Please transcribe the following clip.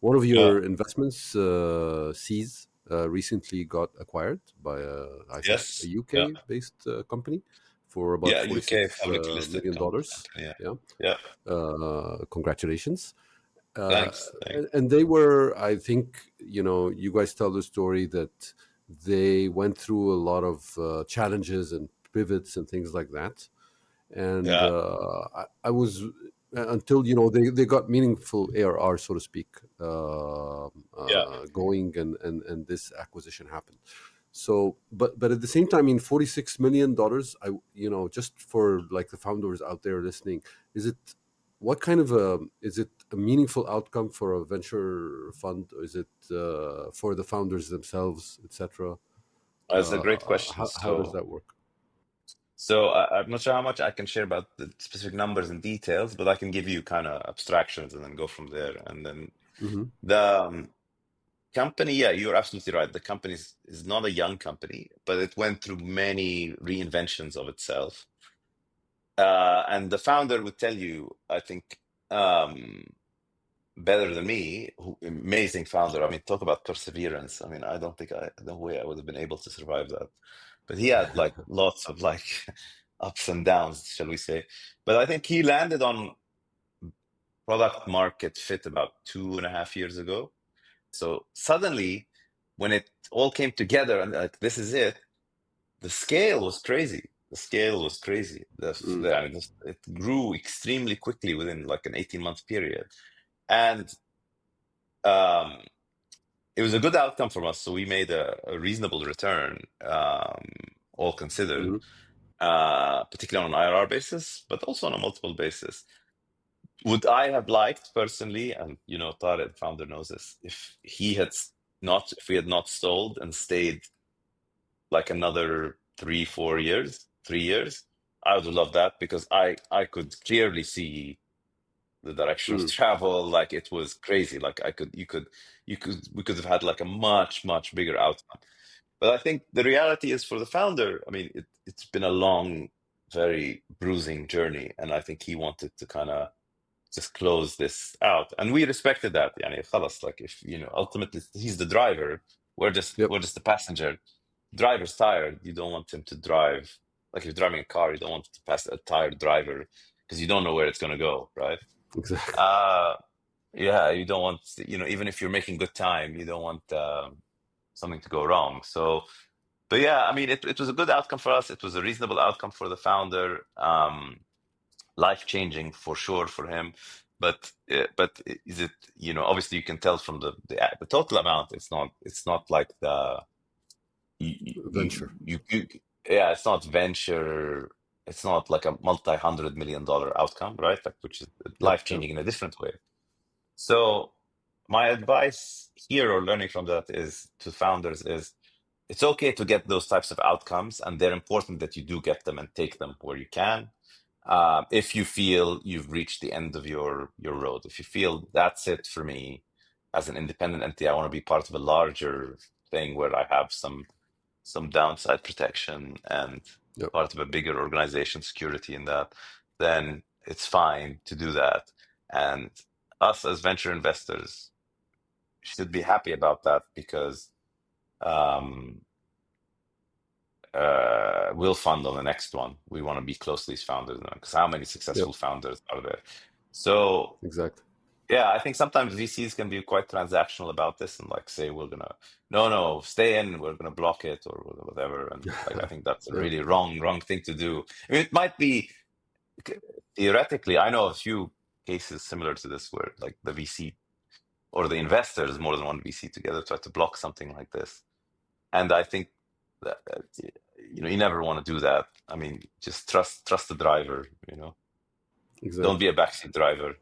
One of Yeah. your investments, Seas, recently got acquired by, I think, a Yes. Yeah. UK-based company for about Yeah. UK $46 publicly listed million dollars. company. Yeah. Yeah, Yeah. congratulations. Uh, Thanks. and they were, I think, you guys tell the story that they went through a lot of challenges and pivots and things like that. And Yeah. I was until they got meaningful ARR, so to speak, Yeah. going, and this acquisition happened. So, but at the same time, in $46 million, just for like the founders out there listening, is it what kind of is it a meaningful outcome for a venture fund, or is it for the founders themselves, etc.? That's a great question. How does that work? I'm not sure how much I can share about the specific numbers and details, but I can give you kind of abstractions and then go from there. And then Hmm. the company, yeah, you're absolutely right. The company is not a young company, but it went through many reinventions of itself. And the founder would tell you, I think, better than me, amazing founder. I mean, talk about perseverance. I mean, I don't think no way I would have been able to survive that. But he had like lots of like ups and downs, shall we say. But I think he landed on product market fit about 2.5 years ago. So suddenly, when it all came together and like this is it, the scale was crazy. The scale was crazy. I mean, it grew extremely quickly within like an 18-month period. And um, it was a good outcome for us. So we made a reasonable return, all considered, Hmm. particularly on an IRR basis, but also on a multiple basis. Would I have liked personally, and Tarek, founder, knows this, if we had not sold and stayed like another 3 4 years, 3 years, I would have loved that because I could clearly see the direction of Mm. travel. Like it was crazy. Like we could have had like a much, much bigger outcome. But I think the reality is for the founder, I mean, it's been a long, very bruising journey. And I think he wanted to kind of just close this out. And we respected that. Yani, خلاص, like if, ultimately he's the driver, Yep. we're just the passenger. Driver's tired. You don't want him to drive. Like if you're driving a car, you don't want to pass a tired driver because you don't know where it's going to go, right? Exactly. Uh, yeah, you don't want, even if you're making good time, you don't want something to go wrong. So, but yeah, I mean, it was a good outcome for us. It was a reasonable outcome for the founder. Life-changing for sure for him. But is it, obviously you can tell from the total amount, it's not like the Venture. you yeah, it's not venture. It's not like a multi-hundred-million-dollar outcome, right? Like which is Yep. Yep. life-changing in a different way. So my advice here or learning from that is to founders is it's okay to get those types of outcomes, and they're important that you do get them and take them where you can. If you feel you've reached the end of your road, if you feel that's it for me as an independent entity, I want to be part of a larger thing where I have some downside protection and Yep. part of a bigger organization security in that, then it's fine to do that. And us as venture investors should be happy about that because um, we'll fund on the next one. We want to be close to these founders because how many Yep. successful founders are there? So Exactly. yeah, I think sometimes VCs can be quite transactional about this and like say we're gonna no stay in, we're gonna block it or whatever. And like I think that's a Yep. really wrong thing to do. I mean, it might be theoretically. I know a few cases similar to this where like the VC or the investors, more than one VC together, try to block something like this. And I think that you never want to do that. I mean, just trust the driver. Don't be Exactly. a backseat driver.